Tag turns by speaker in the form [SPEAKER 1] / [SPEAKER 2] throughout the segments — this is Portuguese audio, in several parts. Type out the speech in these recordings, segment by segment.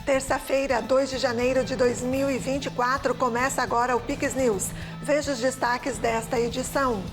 [SPEAKER 1] Terça-feira, 2 de janeiro de 2024, começa agora o Pix News. Veja os destaques desta edição.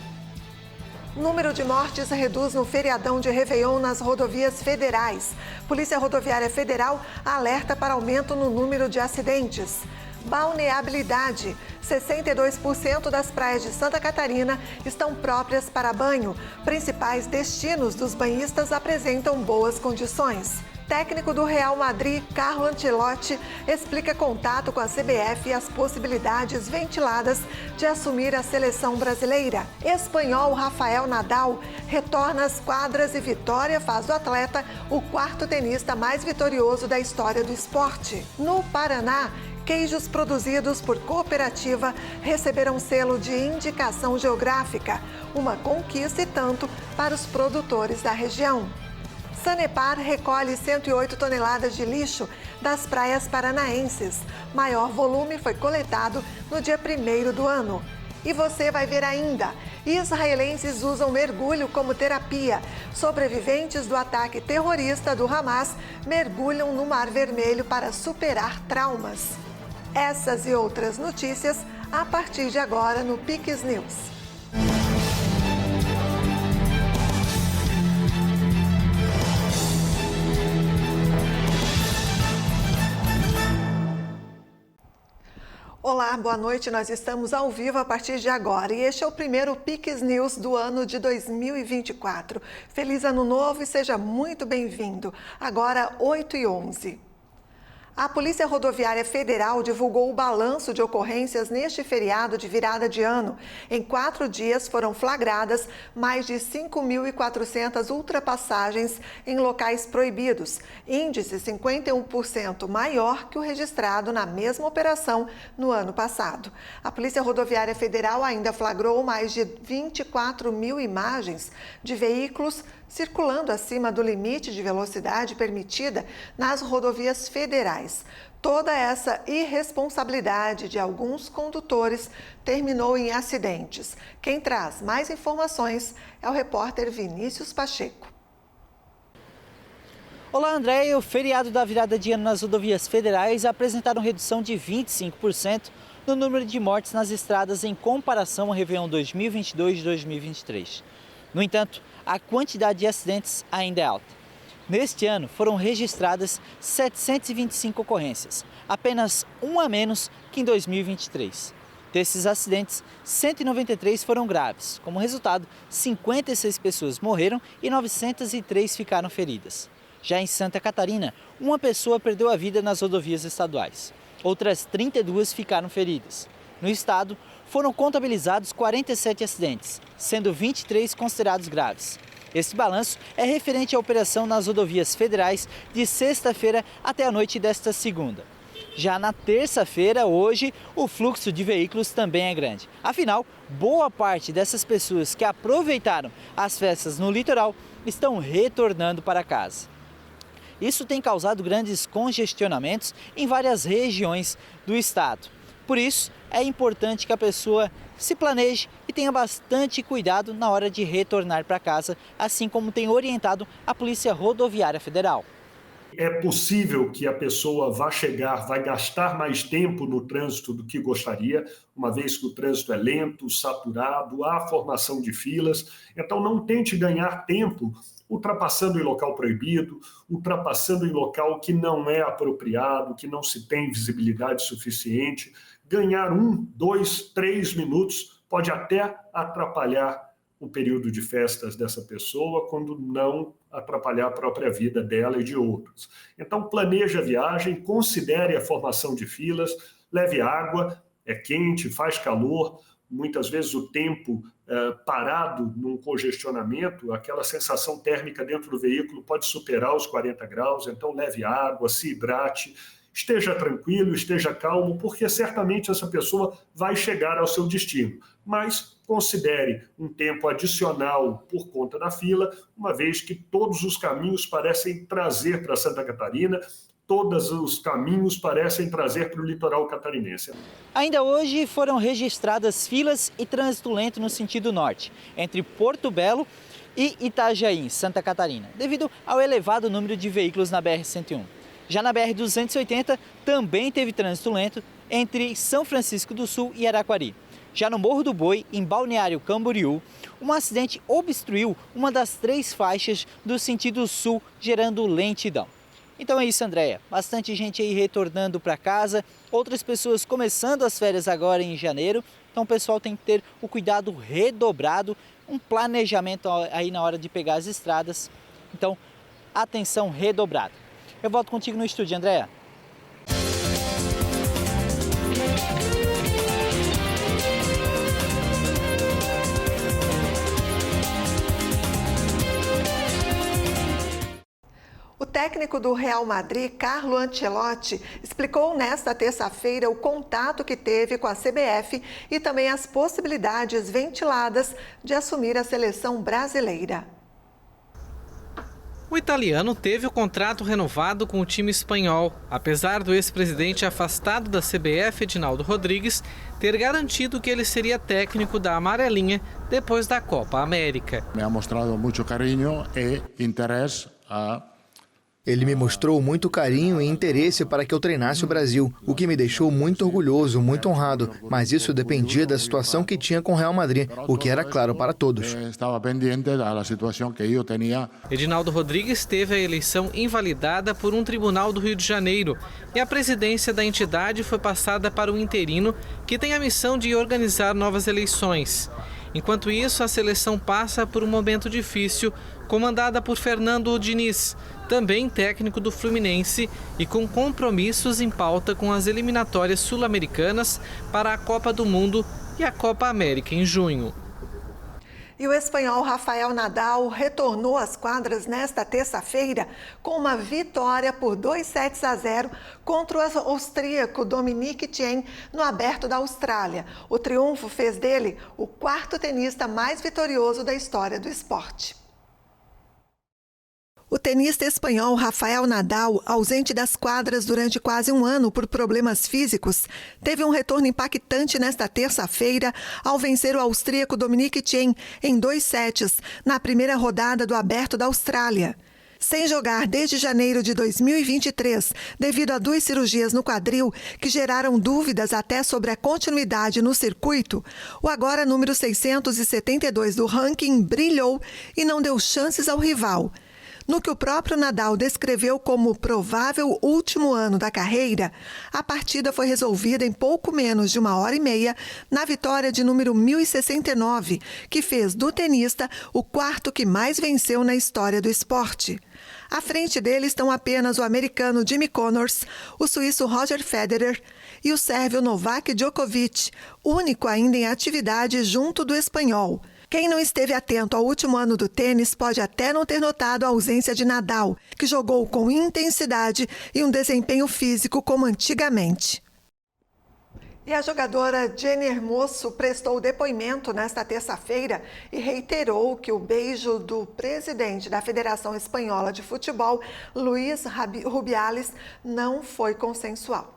[SPEAKER 1] Número de mortes reduz no feriadão de Réveillon nas rodovias federais. Polícia Rodoviária Federal alerta para aumento no número de acidentes. Balneabilidade. 62% das praias de Santa Catarina estão próprias para banho. Principais destinos dos banhistas apresentam boas condições. Técnico do Real Madrid, Carlo Ancelotti, explica contato com a CBF e as possibilidades ventiladas de assumir a seleção brasileira. Espanhol Rafael Nadal retorna às quadras e vitória faz do atleta o quarto tenista mais vitorioso da história do esporte. No Paraná, queijos produzidos por cooperativa receberam selo de indicação geográfica, uma conquista e tanto para os produtores da região. Sanepar recolhe 108 toneladas de lixo das praias paranaenses. Maior volume foi coletado no dia 1º do ano. E você vai ver ainda: israelenses usam mergulho como terapia. Sobreviventes do ataque terrorista do Hamas mergulham no Mar Vermelho para superar traumas. Essas e outras notícias a partir de agora no Pix News. Olá, boa noite. Nós estamos ao vivo a partir de agora e este é o primeiro Pix News do ano de 2024. Feliz Ano Novo e seja muito bem-vindo. Agora, 8h11. A Polícia Rodoviária Federal divulgou o balanço de ocorrências neste feriado de virada de ano. Em 4 dias foram flagradas mais de 5.400 ultrapassagens em locais proibidos, índice 51% maior que o registrado na mesma operação no ano passado. A Polícia Rodoviária Federal ainda flagrou mais de 24 mil imagens de veículos circulando acima do limite de velocidade permitida nas rodovias federais. Toda essa irresponsabilidade de alguns condutores terminou em acidentes. Quem traz mais informações é o repórter Vinícius Pacheco.
[SPEAKER 2] Olá, André. O feriado da virada de ano nas rodovias federais apresentaram redução de 25% no número de mortes nas estradas em comparação ao Réveillon 2022 e 2023. No entanto, a quantidade de acidentes ainda é alta. Neste ano, foram registradas 725 ocorrências, apenas um a menos que em 2023. Desses acidentes, 193 foram graves. Como resultado, 56 pessoas morreram e 903 ficaram feridas. Já em Santa Catarina, uma pessoa perdeu a vida nas rodovias estaduais. Outras 32 ficaram feridas. No estado, foram contabilizados 47 acidentes, sendo 23 considerados graves. Esse balanço é referente à operação nas rodovias federais de sexta-feira até a noite desta segunda. Já na terça-feira, hoje, o fluxo de veículos também é grande. Afinal, boa parte dessas pessoas que aproveitaram as festas no litoral estão retornando para casa. Isso tem causado grandes congestionamentos em várias regiões do estado. Por isso, é importante que a pessoa se planeje e tenha bastante cuidado na hora de retornar para casa, assim como tem orientado a Polícia Rodoviária Federal.
[SPEAKER 3] É possível que a pessoa vai gastar mais tempo no trânsito do que gostaria, uma vez que o trânsito é lento, saturado, há formação de filas. Então não tente ganhar tempo ultrapassando em local proibido, ultrapassando em local que não é apropriado, que não se tem visibilidade suficiente. Ganhar 1, 2, 3 minutos pode até atrapalhar o período de festas dessa pessoa, quando não atrapalhar a própria vida dela e de outros. Então, planeje a viagem, considere a formação de filas, leve água, é quente, faz calor, muitas vezes o tempo parado num congestionamento, aquela sensação térmica dentro do veículo pode superar os 40 graus, então leve água, se hidrate, esteja tranquilo, esteja calmo, porque certamente essa pessoa vai chegar ao seu destino. Mas considere um tempo adicional por conta da fila, uma vez que todos os caminhos parecem trazer para Santa Catarina, todos os caminhos parecem trazer para o litoral catarinense.
[SPEAKER 2] Ainda hoje foram registradas filas e trânsito lento no sentido norte, entre Porto Belo e Itajaí, em Santa Catarina, devido ao elevado número de veículos na BR-101. Já na BR-280 também teve trânsito lento entre São Francisco do Sul e Araquari. Já no Morro do Boi, em Balneário Camboriú, um acidente obstruiu uma das 3 faixas do sentido sul, gerando lentidão. Então é isso, Andréia. Bastante gente aí retornando para casa, outras pessoas começando as férias agora em janeiro. Então o pessoal tem que ter o cuidado redobrado, um planejamento aí na hora de pegar as estradas. Então, atenção redobrada. Eu volto contigo no estúdio, Andréia.
[SPEAKER 1] O técnico do Real Madrid, Carlo Ancelotti, explicou nesta terça-feira o contato que teve com a CBF e também as possibilidades ventiladas de assumir a seleção brasileira.
[SPEAKER 4] O italiano teve o contrato renovado com o time espanhol, apesar do ex-presidente afastado da CBF, Edinaldo Rodrigues, ter garantido que ele seria técnico da amarelinha depois da Copa América.
[SPEAKER 5] Me ha mostrado muito carinho e interesse a...
[SPEAKER 6] Ele me mostrou muito carinho e interesse para que eu treinasse o Brasil, o que me deixou muito orgulhoso, muito honrado. Mas isso dependia da situação que tinha com o Real Madrid, o que era claro para todos.
[SPEAKER 5] Estava pendente da situação que eu tinha.
[SPEAKER 4] Edinaldo Rodrigues teve a eleição invalidada por um tribunal do Rio de Janeiro e a presidência da entidade foi passada para o interino, que tem a missão de organizar novas eleições. Enquanto isso, a seleção passa por um momento difícil, comandada por Fernando Diniz, também técnico do Fluminense e com compromissos em pauta com as eliminatórias sul-americanas para a Copa do Mundo e a Copa América em junho.
[SPEAKER 1] E o espanhol Rafael Nadal retornou às quadras nesta terça-feira com uma vitória por 2-0 contra o austríaco Dominic Thiem no Aberto da Austrália. O triunfo fez dele o 4º tenista mais vitorioso da história do esporte. O tenista espanhol Rafael Nadal, ausente das quadras durante quase um ano por problemas físicos, teve um retorno impactante nesta terça-feira ao vencer o austríaco Dominic Thiem em 2 sets na primeira rodada do Aberto da Austrália. Sem jogar desde janeiro de 2023, devido a 2 cirurgias no quadril que geraram dúvidas até sobre a continuidade no circuito, o agora número 672 do ranking brilhou e não deu chances ao rival. No que o próprio Nadal descreveu como o provável último ano da carreira, a partida foi resolvida em pouco menos de 1h30 na vitória de número 1069, que fez do tenista o 4º que mais venceu na história do esporte. À frente dele estão apenas o americano Jimmy Connors, o suíço Roger Federer e o sérvio Novak Djokovic, único ainda em atividade junto do espanhol. Quem não esteve atento ao último ano do tênis pode até não ter notado a ausência de Nadal, que jogou com intensidade e um desempenho físico como antigamente. E a jogadora Jenni Hermoso prestou depoimento nesta terça-feira e reiterou que o beijo do presidente da Federação Espanhola de Futebol, Luis Rubiales, não foi consensual.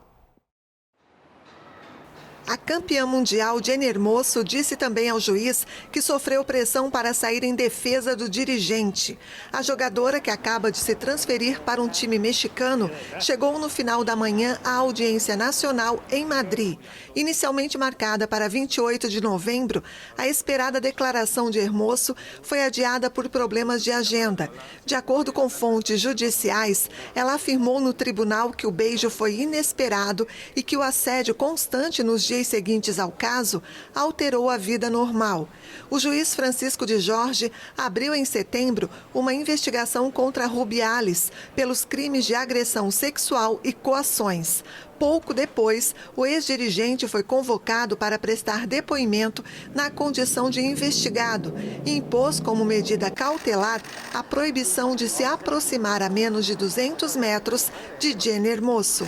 [SPEAKER 1] A campeã mundial Jenni Hermoso disse também ao juiz que sofreu pressão para sair em defesa do dirigente. A jogadora, que acaba de se transferir para um time mexicano, chegou no final da manhã à audiência nacional em Madrid. Inicialmente marcada para 28 de novembro, a esperada declaração de Hermoso foi adiada por problemas de agenda. De acordo com fontes judiciais, ela afirmou no tribunal que o beijo foi inesperado e que o assédio constante nos dias seguintes ao caso alterou a vida normal. O juiz Francisco de Jorge abriu em setembro uma investigação contra Rubiales pelos crimes de agressão sexual e coações. Pouco depois, o ex-dirigente foi convocado para prestar depoimento na condição de investigado e impôs como medida cautelar a proibição de se aproximar a menos de 200 metros de Jenni Hermoso.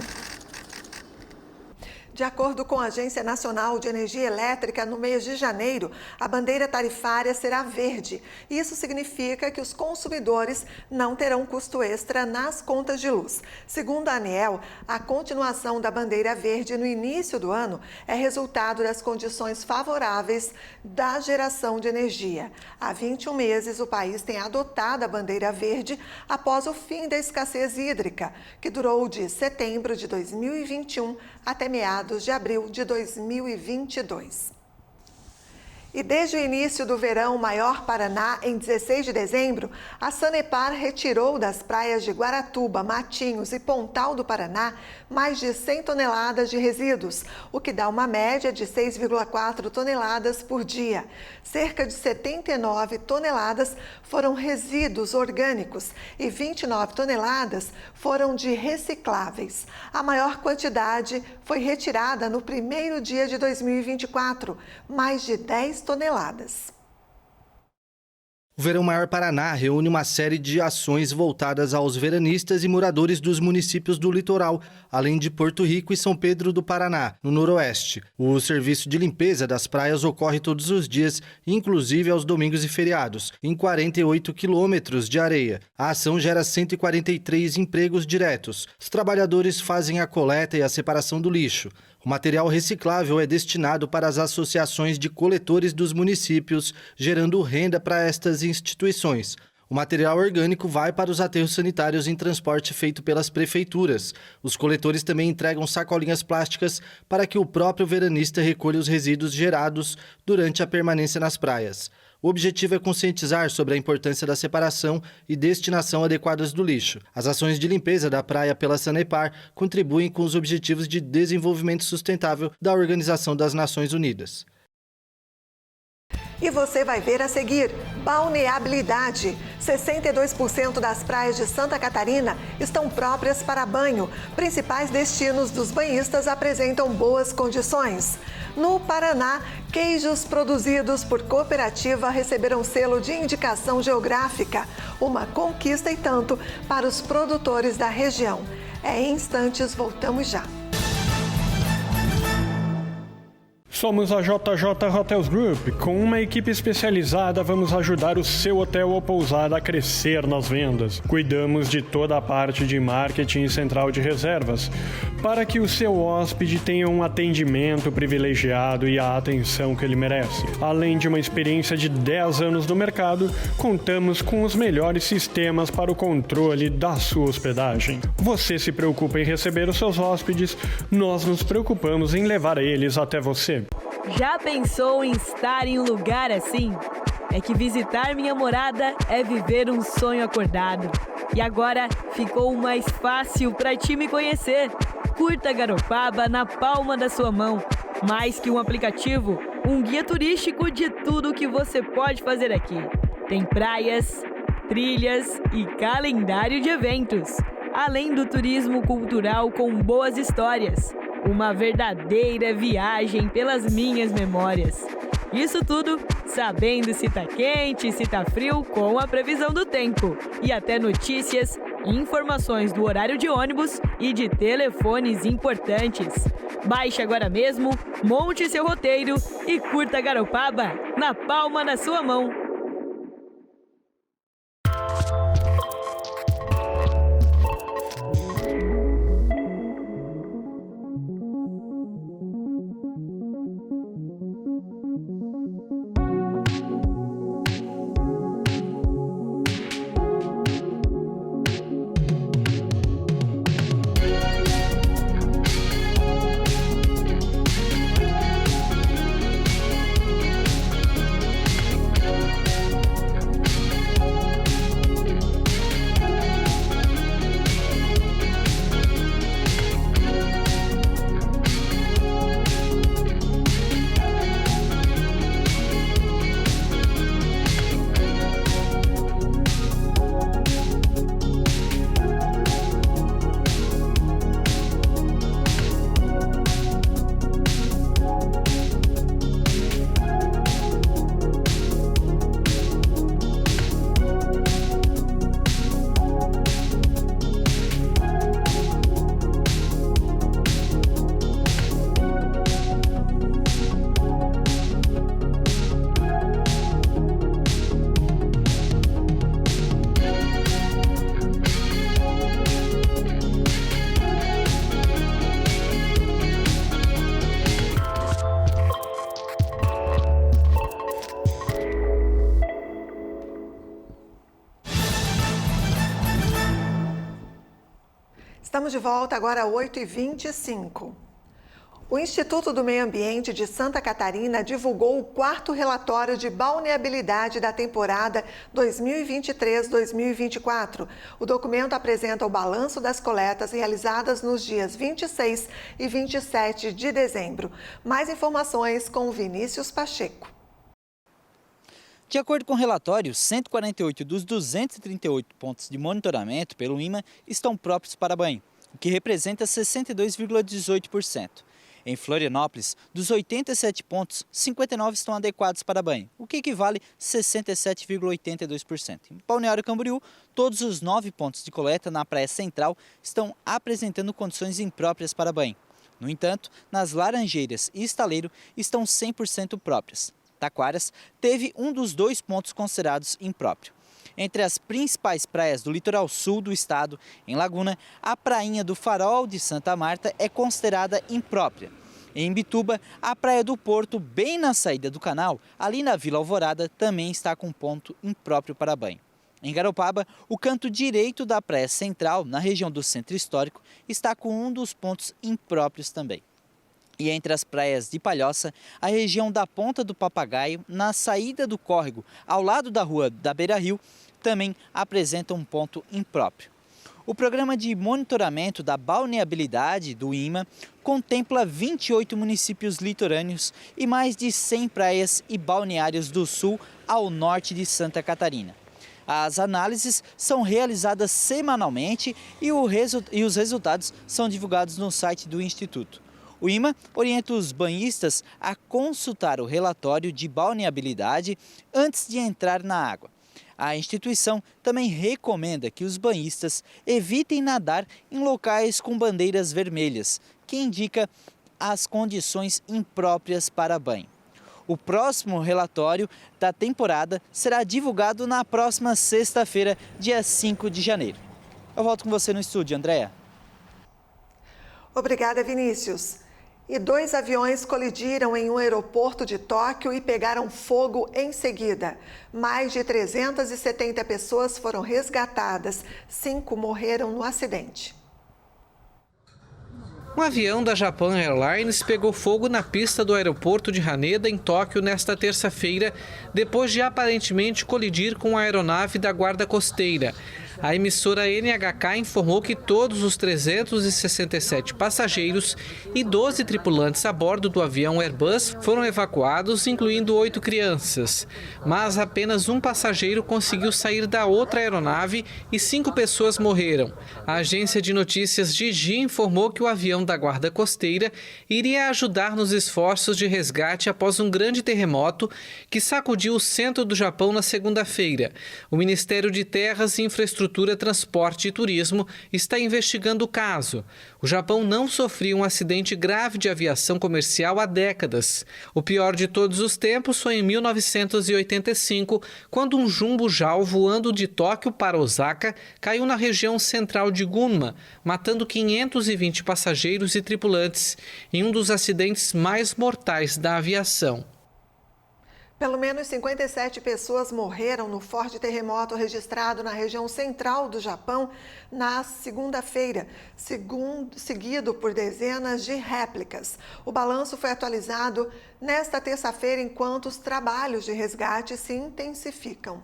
[SPEAKER 1] De acordo com a Agência Nacional de Energia Elétrica, no mês de janeiro, a bandeira tarifária será verde. Isso significa que os consumidores não terão custo extra nas contas de luz. Segundo a ANEEL, a continuação da bandeira verde no início do ano é resultado das condições favoráveis da geração de energia. Há 21 meses, o país tem adotado a bandeira verde após o fim da escassez hídrica, que durou de setembro de 2021 até meados de abril de 2022. E desde o início do verão Maior Paraná, em 16 de dezembro, a Sanepar retirou das praias de Guaratuba, Matinhos e Pontal do Paraná mais de 100 toneladas de resíduos, o que dá uma média de 6,4 toneladas por dia. Cerca de 79 toneladas foram resíduos orgânicos e 29 toneladas foram de recicláveis. A maior quantidade foi retirada no primeiro dia de 2024, mais de 10 toneladas.
[SPEAKER 7] O Verão Maior Paraná reúne uma série de ações voltadas aos veranistas e moradores dos municípios do litoral, além de Porto Rico e São Pedro do Paraná, no noroeste. O serviço de limpeza das praias ocorre todos os dias, inclusive aos domingos e feriados, em 48 quilômetros de areia. A ação gera 143 empregos diretos. Os trabalhadores fazem a coleta e a separação do lixo. O material reciclável é destinado para as associações de coletores dos municípios, gerando renda para estas instituições. O material orgânico vai para os aterros sanitários em transporte feito pelas prefeituras. Os coletores também entregam sacolinhas plásticas para que o próprio veranista recolha os resíduos gerados durante a permanência nas praias. O objetivo é conscientizar sobre a importância da separação e destinação adequadas do lixo. As ações de limpeza da praia pela Sanepar contribuem com os Objetivos de Desenvolvimento Sustentável da Organização das Nações Unidas.
[SPEAKER 1] E você vai ver a seguir: balneabilidade. 62% das praias de Santa Catarina estão próprias para banho. Principais destinos dos banhistas apresentam boas condições. No Paraná, queijos produzidos por cooperativa receberam selo de indicação geográfica. Uma conquista e tanto para os produtores da região. Em instantes, voltamos já.
[SPEAKER 8] Somos a JJ Hotels Group. Com uma equipe especializada, vamos ajudar o seu hotel ou pousada a crescer nas vendas. Cuidamos de toda a parte de marketing e central de reservas, para que o seu hóspede tenha um atendimento privilegiado e a atenção que ele merece. Além de uma experiência de 10 anos no mercado, contamos com os melhores sistemas para o controle da sua hospedagem. Você se preocupa em receber os seus hóspedes, nós nos preocupamos em levar eles até você.
[SPEAKER 9] Já pensou em estar em um lugar assim? É que visitar minha morada é viver um sonho acordado. E agora ficou mais fácil para ti me conhecer. Curta Garopaba na palma da sua mão. Mais que um aplicativo, um guia turístico de tudo o que você pode fazer aqui. Tem praias, trilhas e calendário de eventos. Além do turismo cultural com boas histórias. Uma verdadeira viagem pelas minhas memórias. Isso tudo sabendo se tá quente, se tá frio, com a previsão do tempo. E até notícias, informações do horário de ônibus e de telefones importantes. Baixe agora mesmo, monte seu roteiro e curta Garopaba na palma da sua mão.
[SPEAKER 1] Estamos de volta agora às 8h25. O Instituto do Meio Ambiente de Santa Catarina divulgou o 4º relatório de balneabilidade da temporada 2023-2024. O documento apresenta o balanço das coletas realizadas nos dias 26 e 27 de dezembro. Mais informações com Vinícius Pacheco.
[SPEAKER 2] De acordo com o relatório, 148 dos 238 pontos de monitoramento pelo IMA estão próprios para banho, o que representa 62,18%. Em Florianópolis, dos 87 pontos, 59 estão adequados para banho, o que equivale a 67,82%. Em Balneário Camboriú, todos os 9 pontos de coleta na Praia Central estão apresentando condições impróprias para banho. No entanto, nas Laranjeiras e Estaleiro estão 100% próprias. Taquaras teve um dos 2 pontos considerados impróprio. Entre as principais praias do litoral sul do estado, em Laguna, a prainha do Farol de Santa Marta é considerada imprópria. Em Imbituba, a praia do Porto, bem na saída do canal, ali na Vila Alvorada, também está com ponto impróprio para banho. Em Garopaba, o canto direito da praia central, na região do centro histórico, está com um dos pontos impróprios também. E entre as praias de Palhoça, a região da Ponta do Papagaio, na saída do córrego, ao lado da rua da Beira Rio, também apresenta um ponto impróprio. O programa de monitoramento da balneabilidade do IMA contempla 28 municípios litorâneos e mais de 100 praias e balneários do sul ao norte de Santa Catarina. As análises são realizadas semanalmente e os resultados são divulgados no site do Instituto. O IMA orienta os banhistas a consultar o relatório de balneabilidade antes de entrar na água. A instituição também recomenda que os banhistas evitem nadar em locais com bandeiras vermelhas, que indica as condições impróprias para banho. O próximo relatório da temporada será divulgado na próxima sexta-feira, dia 5 de janeiro. Eu volto com você no estúdio, Andréa.
[SPEAKER 1] Obrigada, Vinícius. E 2 aviões colidiram em um aeroporto de Tóquio e pegaram fogo em seguida. Mais de 370 pessoas foram resgatadas, 5 morreram no acidente.
[SPEAKER 4] Um avião da Japan Airlines pegou fogo na pista do aeroporto de Haneda, em Tóquio, nesta terça-feira, depois de aparentemente colidir com a aeronave da Guarda Costeira. A emissora NHK informou que todos os 367 passageiros e 12 tripulantes a bordo do avião Airbus foram evacuados, incluindo 8 crianças. Mas apenas um passageiro conseguiu sair da outra aeronave e 5 pessoas morreram. A agência de notícias Jiji informou que o avião da Guarda Costeira iria ajudar nos esforços de resgate após um grande terremoto que sacudiu o centro do Japão na segunda-feira. O Ministério de Terras e Infraestrutura, Transporte e Turismo está investigando o caso. O Japão não sofria um acidente grave de aviação comercial há décadas. O pior de todos os tempos foi em 1985, quando um jumbo JAL voando de Tóquio para Osaka caiu na região central de Gunma, matando 520 passageiros e tripulantes, em um dos acidentes mais mortais da aviação.
[SPEAKER 1] Pelo menos 57 pessoas morreram no forte terremoto registrado na região central do Japão na segunda-feira, seguido por dezenas de réplicas. O balanço foi atualizado nesta terça-feira, enquanto os trabalhos de resgate se intensificam.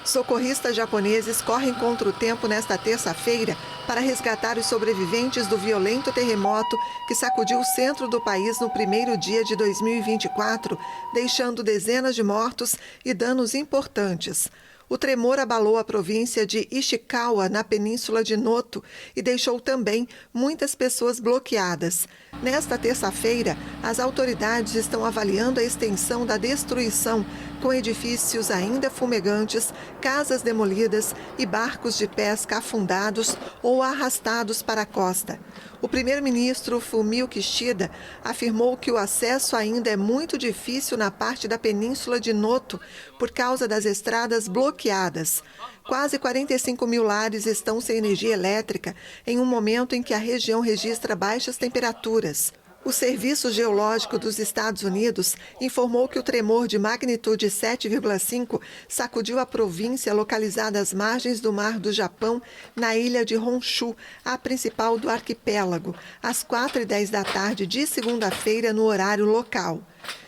[SPEAKER 1] Socorristas japoneses correm contra o tempo nesta terça-feira para resgatar os sobreviventes do violento terremoto que sacudiu o centro do país no primeiro dia de 2024, deixando dezenas de mortos e danos importantes. O tremor abalou a província de Ishikawa, na península de Noto, e deixou também muitas pessoas bloqueadas. Nesta terça-feira, as autoridades estão avaliando a extensão da destruição, com edifícios ainda fumegantes, casas demolidas e barcos de pesca afundados ou arrastados para a costa. O primeiro-ministro Fumio Kishida afirmou que o acesso ainda é muito difícil na parte da península de Noto por causa das estradas bloqueadas. Quase 45 mil lares estão sem energia elétrica em um momento em que a região registra baixas temperaturas. O Serviço Geológico dos Estados Unidos informou que o tremor de magnitude 7,5 sacudiu a província localizada às margens do Mar do Japão, na ilha de Honshu, a principal do arquipélago, às 4h10 da tarde de segunda-feira, no horário local.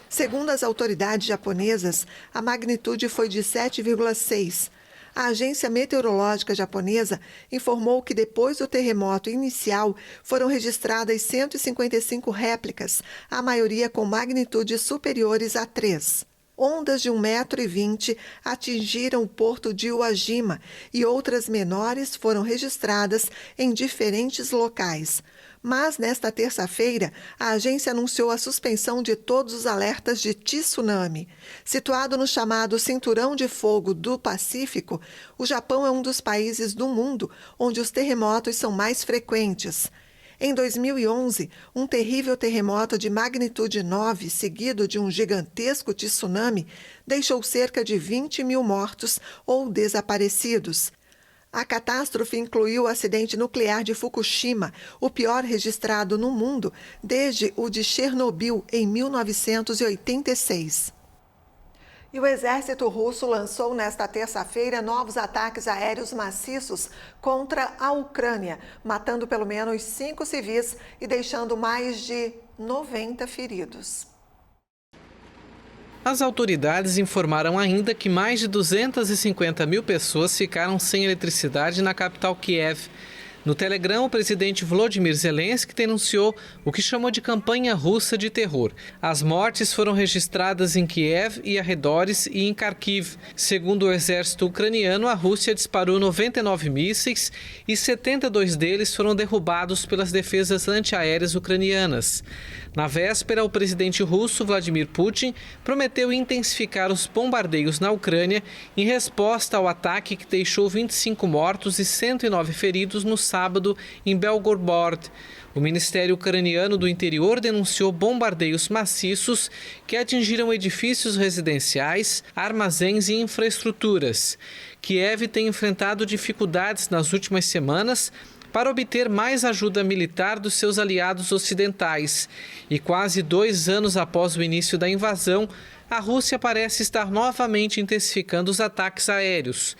[SPEAKER 1] Segundo as autoridades japonesas, a magnitude foi de 7,6. A agência meteorológica japonesa informou que depois do terremoto inicial foram registradas 155 réplicas, a maioria com magnitudes superiores a 3. Ondas de 1,20 m atingiram o porto de Uwajima e outras menores foram registradas em diferentes locais. Mas, nesta terça-feira, a agência anunciou a suspensão de todos os alertas de tsunami. Situado no chamado Cinturão de Fogo do Pacífico, o Japão é um dos países do mundo onde os terremotos são mais frequentes. Em 2011, um terrível terremoto de magnitude 9, seguido de um gigantesco tsunami, deixou cerca de 20 mil mortos ou desaparecidos. A catástrofe incluiu o acidente nuclear de Fukushima, o pior registrado no mundo desde o de Chernobyl, em 1986. E o exército russo lançou nesta terça-feira novos ataques aéreos maciços contra a Ucrânia, matando pelo menos 5 civis e deixando mais de 90 feridos.
[SPEAKER 4] As autoridades informaram ainda que mais de 250 mil pessoas ficaram sem eletricidade na capital Kiev. No Telegram, o presidente Volodymyr Zelensky denunciou o que chamou de campanha russa de terror. As mortes foram registradas em Kiev e arredores e em Kharkiv. Segundo o exército ucraniano, a Rússia disparou 99 mísseis e 72 deles foram derrubados pelas defesas antiaéreas ucranianas. Na véspera, o presidente russo Vladimir Putin prometeu intensificar os bombardeios na Ucrânia em resposta ao ataque que deixou 25 mortos e 109 feridos no sábado em Belgorod. O Ministério Ucraniano do Interior denunciou bombardeios maciços que atingiram edifícios residenciais, armazéns e infraestruturas. Kiev tem enfrentado dificuldades nas últimas semanas para obter mais ajuda militar dos seus aliados ocidentais. E quase 2 anos após o início da invasão, a Rússia parece estar novamente intensificando os ataques aéreos.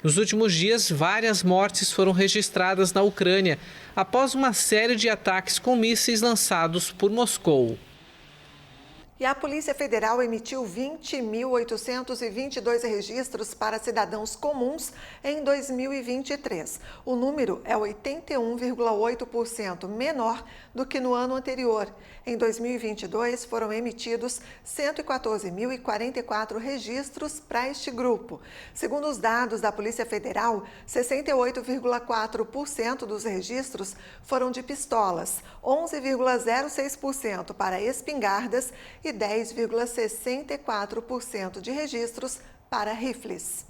[SPEAKER 4] Nos últimos dias, várias mortes foram registradas na Ucrânia após uma série de ataques com mísseis lançados por Moscou.
[SPEAKER 1] E a Polícia Federal emitiu 20.822 registros para cidadãos comuns em 2023. O número é 81,8% menor do que no ano anterior. Em 2022, foram emitidos 114.044 registros para este grupo. Segundo os dados da Polícia Federal, 68,4% dos registros foram de pistolas, 11,06% para espingardas e 10,64% de registros para rifles.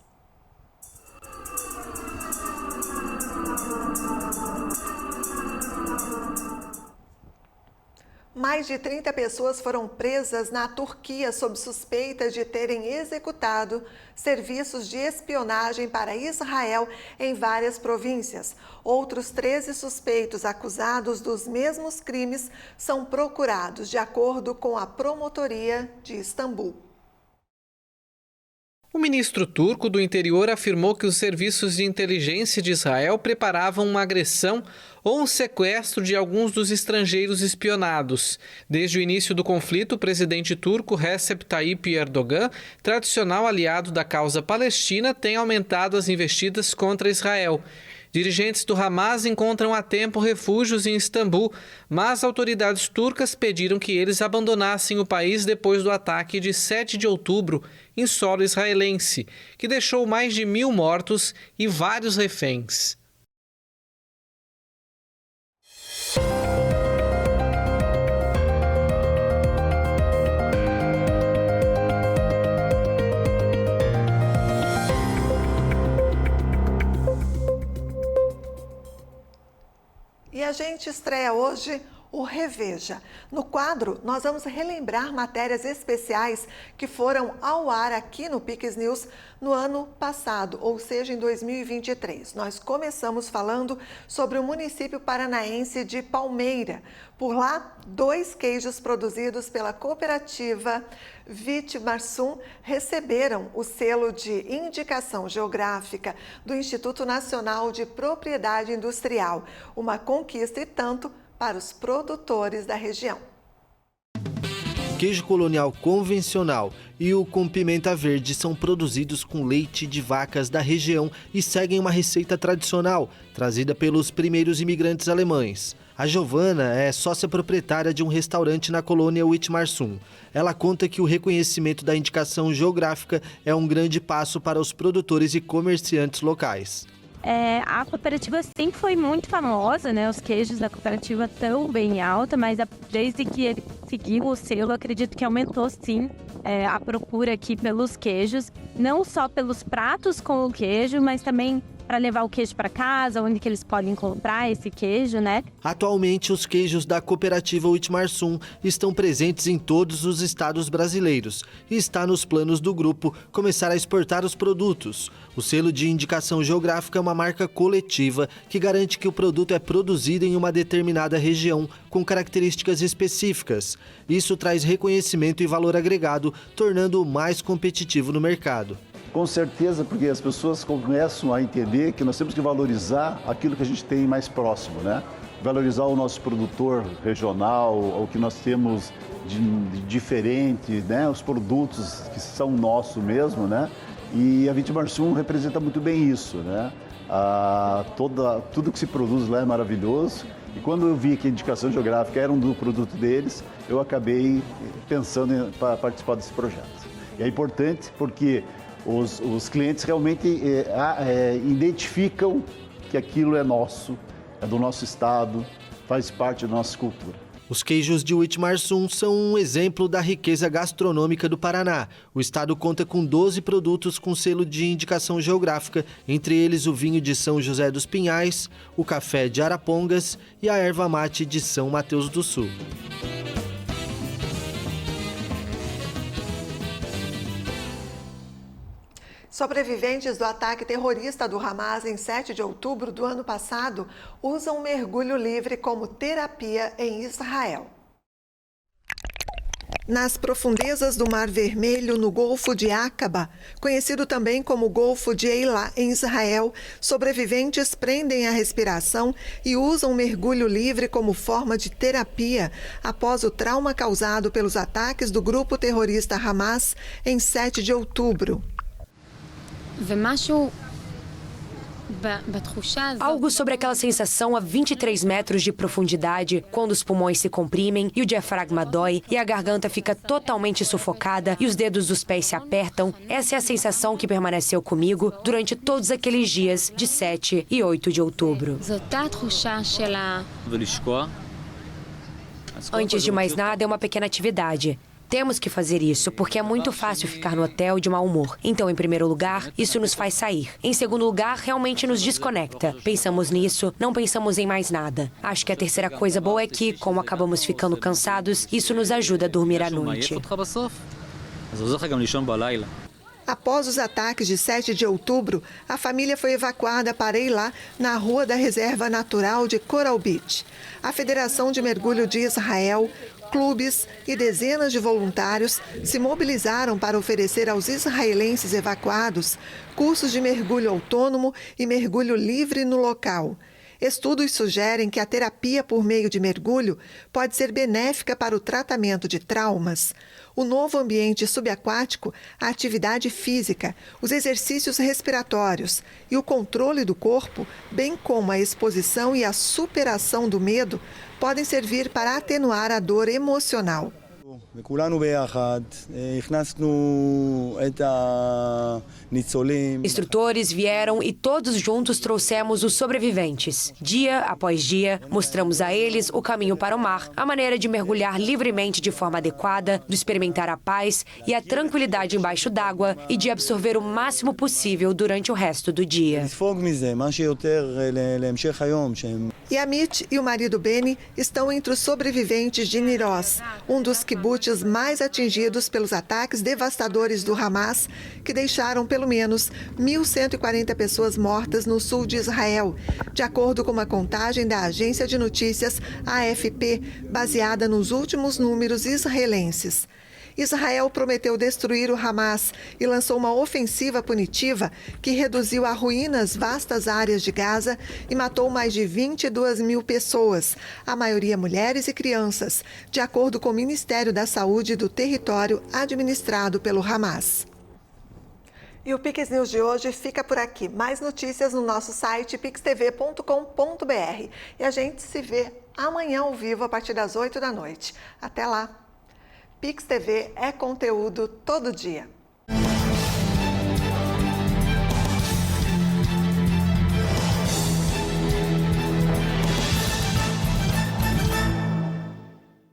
[SPEAKER 1] Mais de 30 pessoas foram presas na Turquia sob suspeita de terem executado serviços de espionagem para Israel em várias províncias. Outros 13 suspeitos acusados dos mesmos crimes são procurados, de acordo com a Promotoria de Istambul.
[SPEAKER 4] O ministro turco do Interior afirmou que os serviços de inteligência de Israel preparavam uma agressão ou um sequestro de alguns dos estrangeiros espionados. Desde o início do conflito, o presidente turco Recep Tayyip Erdogan, tradicional aliado da causa palestina, tem aumentado as investidas contra Israel. Dirigentes do Hamas encontram há tempo refúgios em Istambul, mas autoridades turcas pediram que eles abandonassem o país depois do ataque de 7 de outubro em solo israelense, que deixou mais de 1.000 mortos e vários reféns.
[SPEAKER 1] E a gente estreia hoje o Reveja. No quadro, nós vamos relembrar matérias especiais que foram ao ar aqui no Piques News no ano passado, ou seja, em 2023. Nós começamos falando sobre o município paranaense de Palmeira. Por lá, 2 queijos produzidos pela cooperativa Vitimarsum receberam o selo de indicação geográfica do Instituto Nacional de Propriedade Industrial, uma conquista e tanto para os produtores da região.
[SPEAKER 7] Queijo colonial convencional e o com pimenta verde são produzidos com leite de vacas da região e seguem uma receita tradicional, trazida pelos primeiros imigrantes alemães. A Giovana é sócia proprietária de um restaurante na colônia Vitimarsum. Ela conta que o reconhecimento da indicação geográfica é um grande passo para os produtores e comerciantes locais.
[SPEAKER 10] A cooperativa sempre foi muito famosa, né? Os queijos da cooperativa estão bem alta, mas desde que ele seguiu o selo, acredito que aumentou sim a procura aqui pelos queijos, não só pelos pratos com o queijo, mas também para levar o queijo para casa, onde que eles podem comprar esse queijo, né?
[SPEAKER 7] Atualmente, os queijos da cooperativa Vitimarsum estão presentes em todos os estados brasileiros e está nos planos do grupo começar a exportar os produtos. O selo de indicação geográfica é uma marca coletiva que garante que o produto é produzido em uma determinada região com características específicas. Isso traz reconhecimento e valor agregado, tornando-o mais competitivo no mercado.
[SPEAKER 11] Com certeza, porque as pessoas começam a entender que nós temos que valorizar aquilo que a gente tem mais próximo, né? Valorizar o nosso produtor regional, o que nós temos de diferente, né? Os produtos que são nossos mesmo, né? E a Vitimarsum representa muito bem isso, né? Tudo que se produz lá é maravilhoso. E quando eu vi que a indicação geográfica era um do produto deles, eu acabei pensando em participar desse projeto. E é importante porque os clientes realmente identificam que aquilo é nosso, é do nosso estado, faz parte da nossa cultura.
[SPEAKER 7] Os queijos de Vitimarsum são um exemplo da riqueza gastronômica do Paraná. O estado conta com 12 produtos com selo de indicação geográfica, entre eles o vinho de São José dos Pinhais, o café de Arapongas e a erva mate de São Mateus do Sul.
[SPEAKER 1] Sobreviventes do ataque terrorista do Hamas em 7 de outubro do ano passado usam mergulho livre como terapia em Israel. Nas profundezas do Mar Vermelho, no Golfo de Aqaba, conhecido também como Golfo de Eilat, em Israel, sobreviventes prendem a respiração e usam mergulho livre como forma de terapia após o trauma causado pelos ataques do grupo terrorista Hamas em 7 de outubro.
[SPEAKER 12] Algo sobre aquela sensação a 23 metros de profundidade, quando os pulmões se comprimem e o diafragma dói e a garganta fica totalmente sufocada e os dedos dos pés se apertam. Essa é a sensação que permaneceu comigo durante todos aqueles dias de 7 e 8 de outubro. Antes de mais nada, é uma pequena atividade. Temos que fazer isso, porque é muito fácil ficar no hotel de mau humor. Então, em primeiro lugar, isso nos faz sair. Em segundo lugar, realmente nos desconecta. Pensamos nisso, não pensamos em mais nada. Acho que a terceira coisa boa é que, como acabamos ficando cansados, isso nos ajuda a dormir à noite.
[SPEAKER 1] Após os ataques de 7 de outubro, a família foi evacuada para Eilat, na rua da Reserva Natural de Coral Beach. A Federação de Mergulho de Israel, clubes e dezenas de voluntários se mobilizaram para oferecer aos israelenses evacuados cursos de mergulho autônomo e mergulho livre no local. Estudos sugerem que a terapia por meio de mergulho pode ser benéfica para o tratamento de traumas. O novo ambiente subaquático, a atividade física, os exercícios respiratórios e o controle do corpo, bem como a exposição e a superação do medo, podem servir para atenuar a dor emocional.
[SPEAKER 12] Instrutores vieram e todos juntos trouxemos os sobreviventes. Dia após dia, mostramos a eles o caminho para o mar, a maneira de mergulhar livremente de forma adequada, de experimentar a paz e a tranquilidade embaixo d'água e de absorver o máximo possível durante o resto do dia.
[SPEAKER 1] E Amit e o marido Beni estão entre os sobreviventes de Nir Oz, um dos quibutzes mais atingidos pelos ataques devastadores do Hamas, que deixaram pelo menos 1.140 pessoas mortas no sul de Israel, de acordo com uma contagem da agência de notícias AFP, baseada nos últimos números israelenses. Israel prometeu destruir o Hamas e lançou uma ofensiva punitiva que reduziu a ruínas vastas áreas de Gaza e matou mais de 22 mil pessoas, a maioria mulheres e crianças, de acordo com o Ministério da Saúde do território administrado pelo Hamas. E o Pix News de hoje fica por aqui. Mais notícias no nosso site pixtv.com.br. E a gente se vê amanhã ao vivo a partir das 8 da noite. Até lá! Pix TV é conteúdo todo dia.